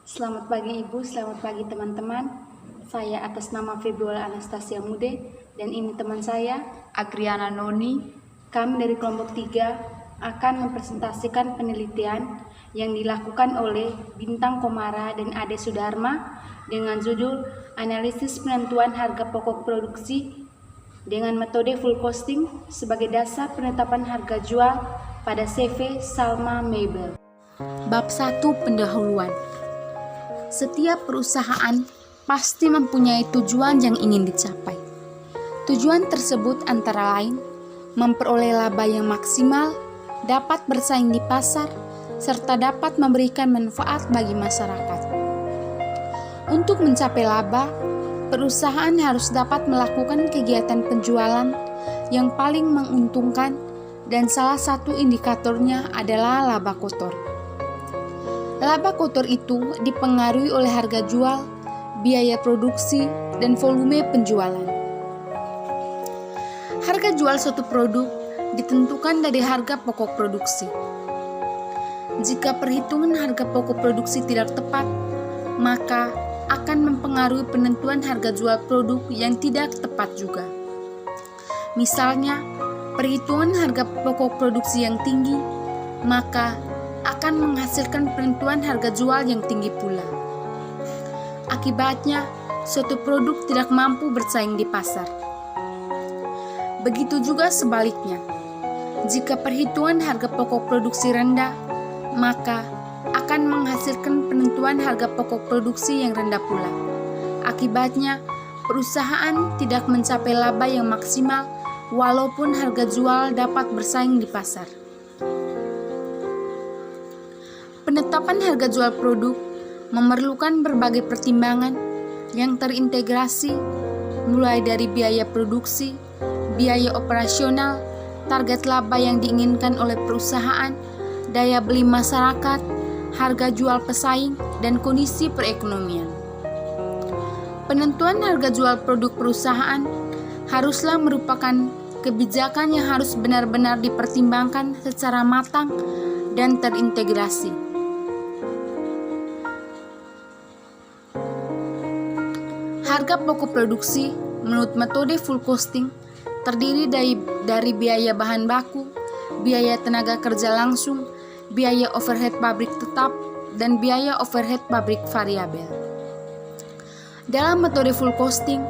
Selamat pagi Ibu, selamat pagi teman-teman. Saya atas nama Febiola Anastasia Mude dan ini teman saya Agriana Noni. Kami dari kelompok 3 akan mempresentasikan penelitian yang dilakukan oleh Bintang Komara dan Ade Sudarma dengan judul Analisis Penentuan Harga Pokok Produksi dengan metode full costing sebagai dasar penetapan harga jual pada CV Salma Mebel. Bab 1 Pendahuluan. Setiap perusahaan pasti mempunyai tujuan yang ingin dicapai. Tujuan tersebut antara lain memperoleh laba yang maksimal, dapat bersaing di pasar, serta dapat memberikan manfaat bagi masyarakat. Untuk mencapai laba, perusahaan harus dapat melakukan kegiatan penjualan yang paling menguntungkan dan salah satu indikatornya adalah laba kotor. Laba kotor itu dipengaruhi oleh harga jual, biaya produksi, dan volume penjualan. Harga jual suatu produk ditentukan dari harga pokok produksi. Jika perhitungan harga pokok produksi tidak tepat, maka akan mempengaruhi penentuan harga jual produk yang tidak tepat juga. Misalnya, perhitungan harga pokok produksi yang tinggi, maka akan menghasilkan penentuan harga jual yang tinggi pula. Akibatnya, suatu produk tidak mampu bersaing di pasar. Begitu juga sebaliknya. Jika perhitungan harga pokok produksi rendah, maka akan menghasilkan penentuan harga pokok produksi yang rendah pula. Akibatnya, perusahaan tidak mencapai laba yang maksimal walaupun harga jual dapat bersaing di pasar. Penetapan harga jual produk memerlukan berbagai pertimbangan yang terintegrasi, mulai dari biaya produksi, biaya operasional, target laba yang diinginkan oleh perusahaan, daya beli masyarakat, harga jual pesaing, dan kondisi perekonomian. Penentuan harga jual produk perusahaan haruslah merupakan kebijakan yang harus benar-benar dipertimbangkan secara matang dan terintegrasi. Harga pokok produksi menurut metode full costing terdiri dari biaya bahan baku, biaya tenaga kerja langsung, biaya overhead pabrik tetap, dan biaya overhead pabrik variabel. Dalam metode full costing,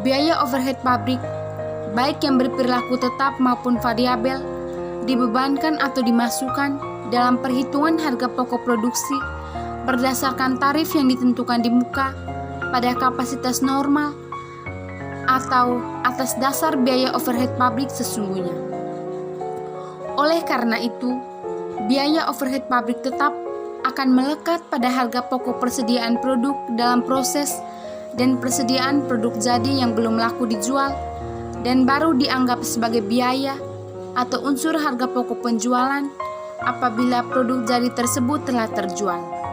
biaya overhead pabrik, baik yang berperilaku tetap maupun variabel, dibebankan atau dimasukkan dalam perhitungan harga pokok produksi berdasarkan tarif yang ditentukan di muka pada kapasitas normal atau atas dasar biaya overhead pabrik sesungguhnya. Oleh karena itu, biaya overhead pabrik tetap akan melekat pada harga pokok persediaan produk dalam proses dan persediaan produk jadi yang belum laku dijual dan baru dianggap sebagai biaya atau unsur harga pokok penjualan apabila produk jadi tersebut telah terjual.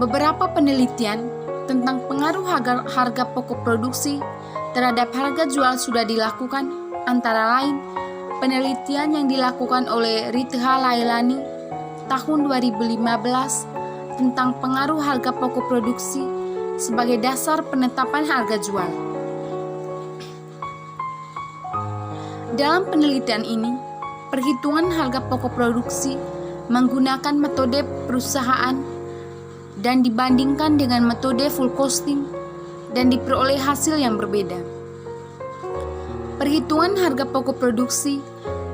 Beberapa penelitian tentang pengaruh harga pokok produksi terhadap harga jual sudah dilakukan, antara lain penelitian yang dilakukan oleh Ritha Lailani tahun 2015 tentang pengaruh harga pokok produksi sebagai dasar penetapan harga jual. Dalam penelitian ini, perhitungan harga pokok produksi menggunakan metode perusahaan dan dibandingkan dengan metode full costing dan diperoleh hasil yang berbeda. Perhitungan harga pokok produksi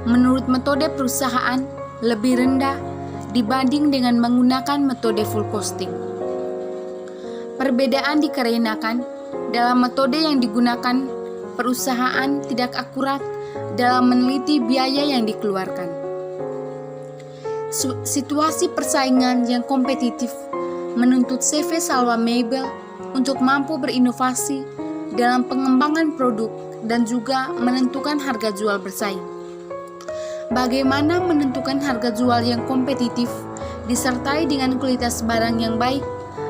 menurut metode perusahaan lebih rendah dibanding dengan menggunakan metode full costing. Perbedaan dikarenakan dalam metode yang digunakan perusahaan tidak akurat dalam meneliti biaya yang dikeluarkan. Situasi persaingan yang kompetitif menuntut CV Salma Mebel untuk mampu berinovasi dalam pengembangan produk dan juga menentukan harga jual bersaing. Bagaimana menentukan harga jual yang kompetitif disertai dengan kualitas barang yang baik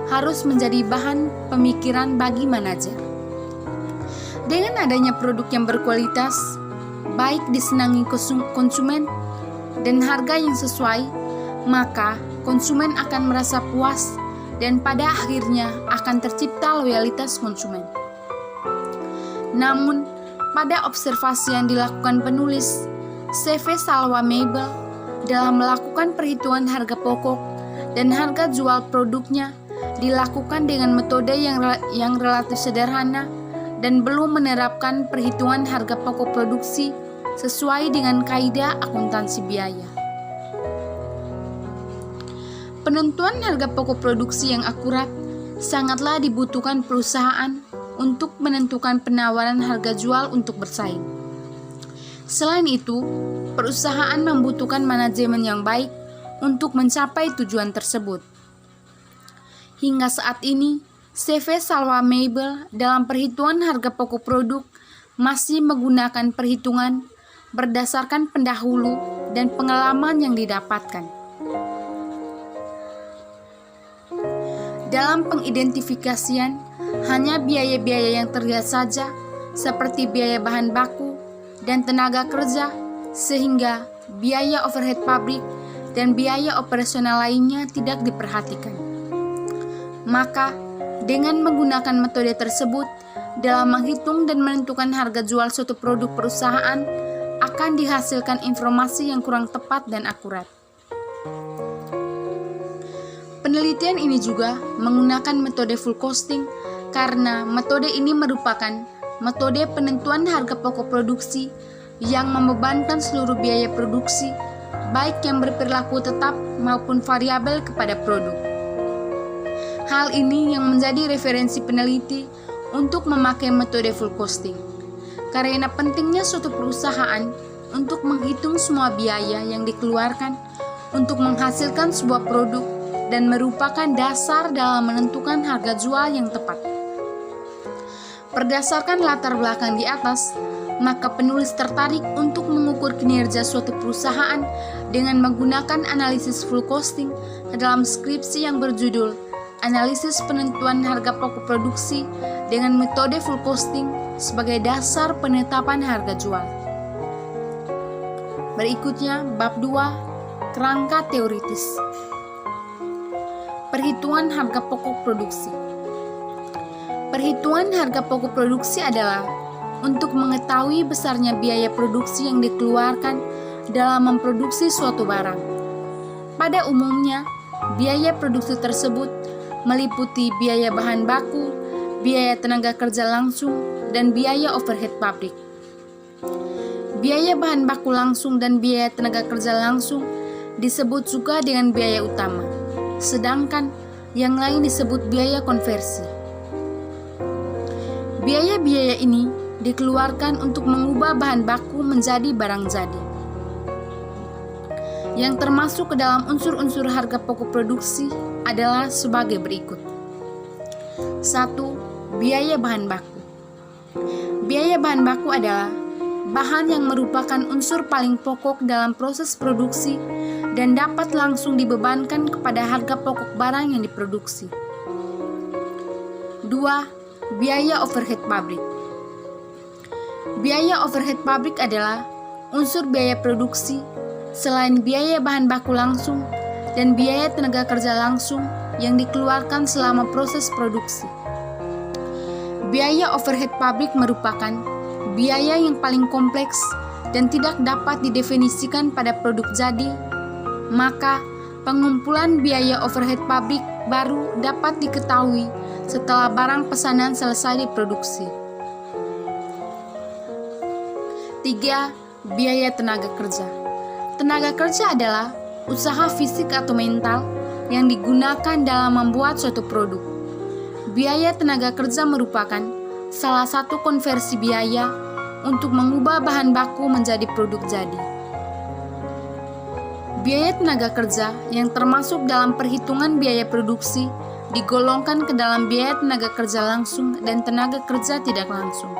harus menjadi bahan pemikiran bagi manajer. Dengan adanya produk yang berkualitas, baik disenangi konsumen dan harga yang sesuai, maka konsumen akan merasa puas dan pada akhirnya akan tercipta loyalitas konsumen. Namun, pada observasi yang dilakukan penulis, CV Salwa Mabel dalam melakukan perhitungan harga pokok dan harga jual produknya dilakukan dengan metode yang relatif sederhana dan belum menerapkan perhitungan harga pokok produksi sesuai dengan kaidah akuntansi biaya. Penentuan harga pokok produksi yang akurat sangatlah dibutuhkan perusahaan untuk menentukan penawaran harga jual untuk bersaing. Selain itu, perusahaan membutuhkan manajemen yang baik untuk mencapai tujuan tersebut. Hingga saat ini, CV Salwa Mabel dalam perhitungan harga pokok produk masih menggunakan perhitungan berdasarkan pendahulu dan pengalaman yang didapatkan. Dalam pengidentifikasian, hanya biaya-biaya yang terlihat saja, seperti biaya bahan baku dan tenaga kerja, sehingga biaya overhead pabrik dan biaya operasional lainnya tidak diperhatikan. Maka, dengan menggunakan metode tersebut, dalam menghitung dan menentukan harga jual suatu produk perusahaan, akan dihasilkan informasi yang kurang tepat dan akurat. Penelitian ini juga menggunakan metode full costing karena metode ini merupakan metode penentuan harga pokok produksi yang membebankan seluruh biaya produksi, baik yang berperilaku tetap maupun variabel kepada produk. Hal ini yang menjadi referensi peneliti untuk memakai metode full costing, karena pentingnya suatu perusahaan untuk menghitung semua biaya yang dikeluarkan untuk menghasilkan sebuah produk dan merupakan dasar dalam menentukan harga jual yang tepat. Berdasarkan latar belakang di atas, maka penulis tertarik untuk mengukur kinerja suatu perusahaan dengan menggunakan analisis full costing dalam skripsi yang berjudul Analisis Penentuan Harga Pokok Produksi dengan metode full costing sebagai dasar penetapan harga jual. Berikutnya, bab 2, kerangka teoritis. Perhitungan harga pokok produksi. Perhitungan harga pokok produksi adalah untuk mengetahui besarnya biaya produksi yang dikeluarkan dalam memproduksi suatu barang. Pada umumnya, biaya produksi tersebut meliputi biaya bahan baku, biaya tenaga kerja langsung, dan biaya overhead pabrik. Biaya bahan baku langsung dan biaya tenaga kerja langsung disebut juga dengan biaya utama, sedangkan yang lain disebut biaya konversi. Biaya-biaya ini dikeluarkan untuk mengubah bahan baku menjadi barang jadi. Yang termasuk ke dalam unsur-unsur harga pokok produksi adalah sebagai berikut. 1. Biaya bahan baku. Biaya bahan baku adalah bahan yang merupakan unsur paling pokok dalam proses produksi dan dapat langsung dibebankan kepada harga pokok barang yang diproduksi. 2. Biaya overhead pabrik. Biaya overhead pabrik adalah unsur biaya produksi selain biaya bahan baku langsung dan biaya tenaga kerja langsung yang dikeluarkan selama proses produksi. Biaya overhead pabrik merupakan biaya yang paling kompleks dan tidak dapat didefinisikan pada produk jadi, maka pengumpulan biaya overhead pabrik baru dapat diketahui setelah barang pesanan selesai diproduksi. 3. Biaya tenaga kerja. Tenaga kerja adalah usaha fisik atau mental yang digunakan dalam membuat suatu produk. Biaya tenaga kerja merupakan salah satu konversi biaya untuk mengubah bahan baku menjadi produk jadi. Biaya tenaga kerja yang termasuk dalam perhitungan biaya produksi digolongkan ke dalam biaya tenaga kerja langsung dan tenaga kerja tidak langsung.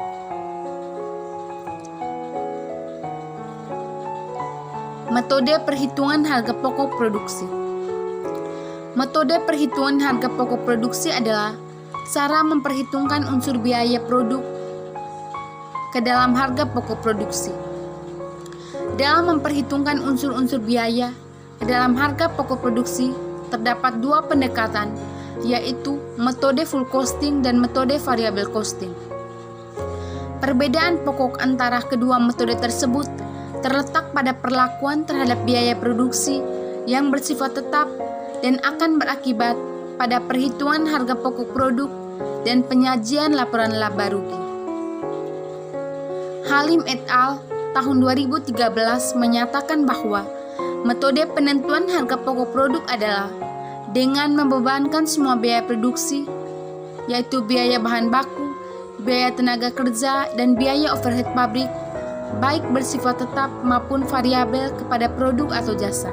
Metode perhitungan harga pokok produksi. Metode perhitungan harga pokok produksi adalah cara memperhitungkan unsur biaya produk ke dalam harga pokok produksi. Dalam memperhitungkan unsur-unsur biaya ke dalam harga pokok produksi, terdapat dua pendekatan, yaitu metode full costing dan metode variable costing. Perbedaan pokok antara kedua metode tersebut terletak pada perlakuan terhadap biaya produksi yang bersifat tetap dan akan berakibat pada perhitungan harga pokok produk dan penyajian laporan laba rugi. Halim et al. Tahun 2013 menyatakan bahwa metode penentuan harga pokok produk adalah dengan membebankan semua biaya produksi, yaitu biaya bahan baku, biaya tenaga kerja, dan biaya overhead pabrik, baik bersifat tetap maupun variabel kepada produk atau jasa.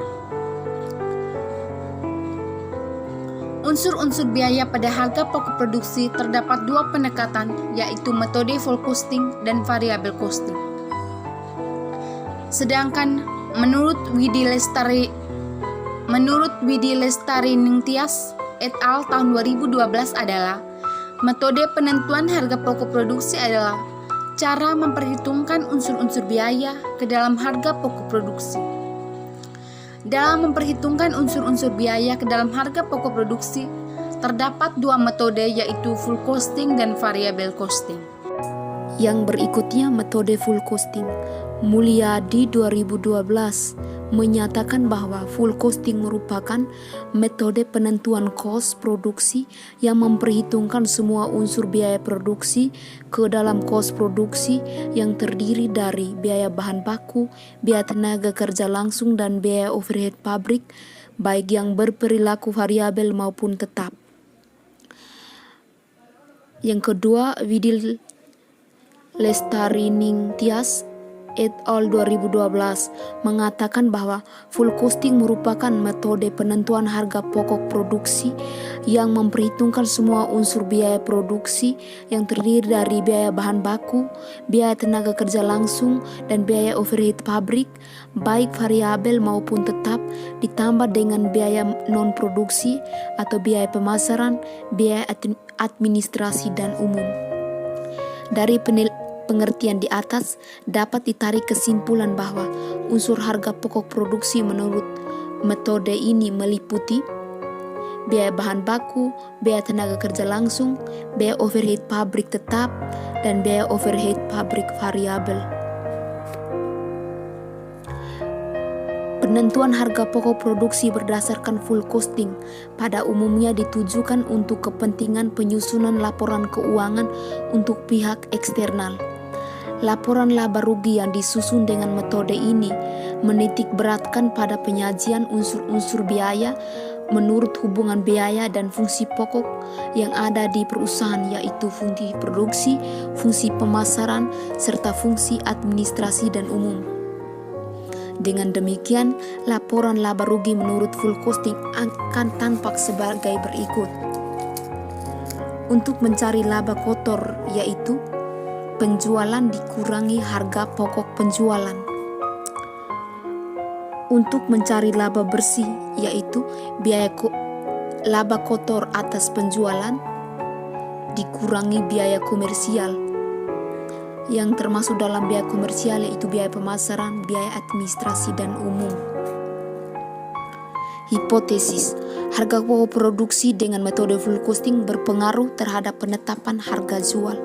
Unsur-unsur biaya pada harga pokok produksi terdapat dua pendekatan, yaitu metode full costing dan variable costing. Sedangkan menurut Widi Lestari Ningtyas et al. Tahun 2012 adalah metode penentuan harga pokok produksi adalah cara memperhitungkan unsur-unsur biaya ke dalam harga pokok produksi. Dalam memperhitungkan unsur-unsur biaya ke dalam harga pokok produksi, terdapat dua metode, yaitu full costing dan variable costing. Yang berikutnya metode full costing. Mulyadi 2012 menyatakan bahwa full costing merupakan metode penentuan kos produksi yang memperhitungkan semua unsur biaya produksi ke dalam kos produksi yang terdiri dari biaya bahan baku, biaya tenaga kerja langsung, dan biaya overhead pabrik, baik yang berperilaku variabel maupun tetap. Yang kedua, Widi Lestari Ningtyas et al. 2012 mengatakan bahwa full costing merupakan metode penentuan harga pokok produksi yang memperhitungkan semua unsur biaya produksi yang terdiri dari biaya bahan baku, biaya tenaga kerja langsung, dan biaya overhead pabrik, baik variabel maupun tetap, ditambah dengan biaya non-produksi atau biaya pemasaran, biaya administrasi, dan umum. Dari pengertian di atas dapat ditarik kesimpulan bahwa unsur harga pokok produksi menurut metode ini meliputi biaya bahan baku, biaya tenaga kerja langsung, biaya overhead pabrik tetap, dan biaya overhead pabrik variabel. Penentuan harga pokok produksi berdasarkan full costing pada umumnya ditujukan untuk kepentingan penyusunan laporan keuangan untuk pihak eksternal. Laporan laba rugi yang disusun dengan metode ini menitik beratkan pada penyajian unsur-unsur biaya menurut hubungan biaya dan fungsi pokok yang ada di perusahaan, yaitu fungsi produksi, fungsi pemasaran, serta fungsi administrasi dan umum. Dengan demikian, laporan laba rugi menurut full costing akan tampak sebagai berikut. Untuk mencari laba kotor, yaitu penjualan dikurangi harga pokok penjualan. Untuk mencari laba bersih, yaitu laba kotor atas penjualan dikurangi biaya komersial. Yang termasuk dalam biaya komersial yaitu biaya pemasaran, biaya administrasi, dan umum. Hipotesis, harga pokok produksi dengan metode full costing berpengaruh terhadap penetapan harga jual.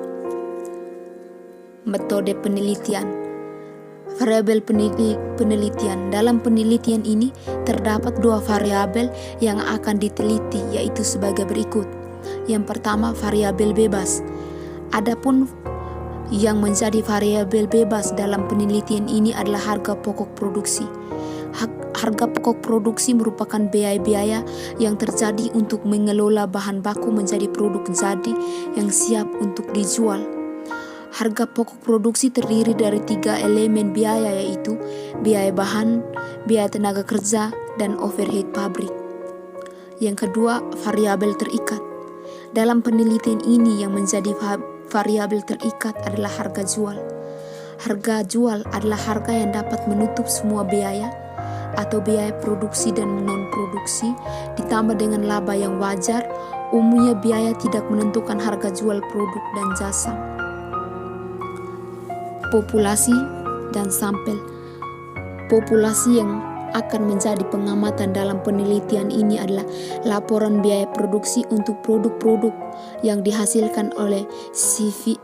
Metode penelitian. Variabel penelitian. Dalam penelitian ini terdapat dua variabel yang akan diteliti, yaitu sebagai berikut. Yang pertama, variabel bebas. Adapun yang menjadi variabel bebas dalam penelitian ini adalah harga pokok produksi. Harga pokok produksi merupakan biaya-biaya yang terjadi untuk mengelola bahan baku menjadi produk jadi yang siap untuk dijual. Harga pokok produksi terdiri dari 3 elemen biaya, yaitu biaya bahan, biaya tenaga kerja, dan overhead pabrik. Yang kedua, variabel terikat. Dalam penelitian ini yang menjadi variabel terikat adalah harga jual. Harga jual adalah harga yang dapat menutup semua biaya atau biaya produksi dan non-produksi ditambah dengan laba yang wajar. Umumnya biaya tidak menentukan harga jual produk dan jasa. Populasi dan sampel. Populasi yang akan menjadi pengamatan dalam penelitian ini adalah laporan biaya produksi untuk produk-produk yang dihasilkan oleh CV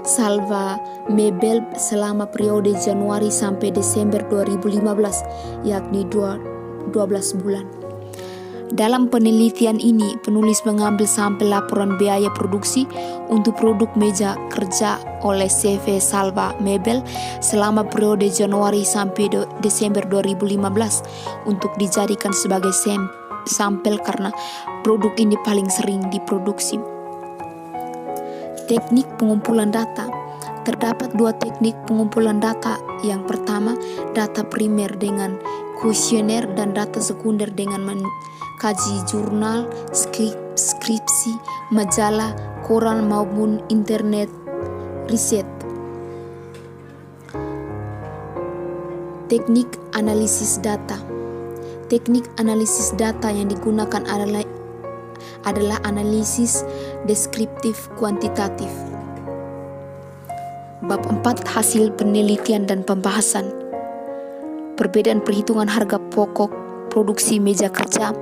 Salva Mebel selama periode Januari sampai Desember 2015, yakni 12 bulan. Dalam penelitian ini, penulis mengambil sampel laporan biaya produksi untuk produk meja kerja oleh CV Salva Mebel selama periode Januari sampai Desember 2015 untuk dijadikan sebagai sampel karena produk ini paling sering diproduksi. Teknik pengumpulan data. Terdapat dua teknik pengumpulan data. Yang pertama, data primer dengan kuesioner dan data sekunder dengan kaji jurnal, skripsi, majalah, koran maupun internet riset. Teknik analisis data. Teknik analisis data yang digunakan adalah analisis deskriptif kuantitatif. Bab 4, hasil penelitian dan pembahasan. Perbedaan perhitungan harga pokok produksi meja kerja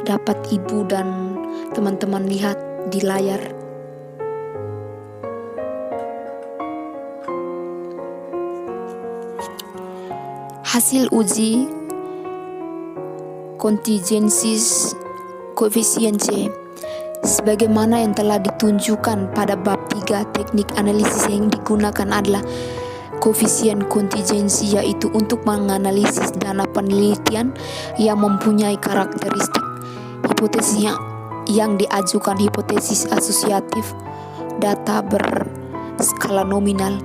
dapat Ibu dan teman-teman lihat di layar. Hasil uji kontingensi koefisien C sebagaimana yang telah ditunjukkan pada bab 3, teknik analisis yang digunakan adalah koefisien kontingensi, yaitu untuk menganalisis dana penelitian yang mempunyai karakteristik hipotesis yang diajukan hipotesis asosiatif data berskala nominal.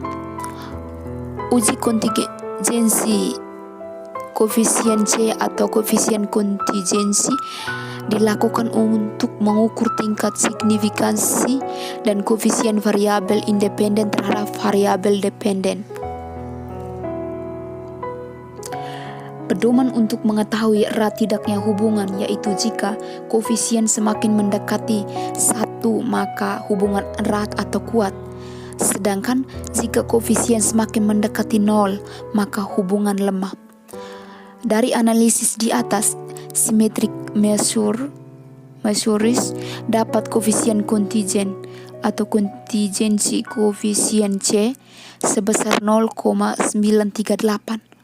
Uji kontingensi koefisien C atau koefisien kontingensi dilakukan untuk mengukur tingkat signifikansi dan koefisien variabel independen terhadap variabel dependen. Pedoman untuk mengetahui erat tidaknya hubungan, yaitu jika koefisien semakin mendekati 1 maka hubungan erat atau kuat, sedangkan jika koefisien semakin mendekati 0 maka hubungan lemah. Dari analisis di atas, symmetric measures dapat koefisien kontingen atau kontingensi koefisien C sebesar 0,938.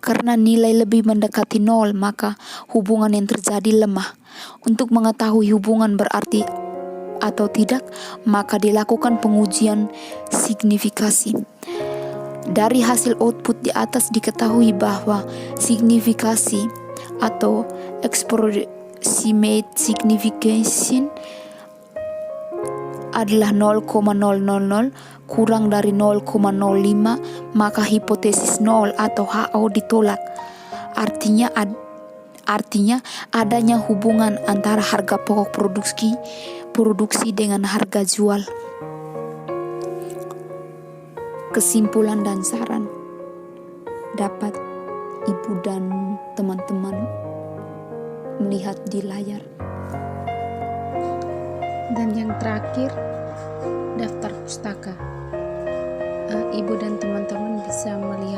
Karena nilai lebih mendekati 0 maka hubungan yang terjadi lemah. Untuk mengetahui hubungan berarti atau tidak, maka dilakukan pengujian signifikasi. Dari hasil output di atas diketahui bahwa signifikasi atau approximate signification adalah 0,000 kurang dari 0,05, maka hipotesis 0 atau HO ditolak. Artinya adanya hubungan antara harga pokok produksi dengan harga jual. Kesimpulan dan saran dapat Ibu dan teman-teman melihat di layar. Dan yang terakhir, daftar pustaka. Ibu dan teman-teman bisa melihat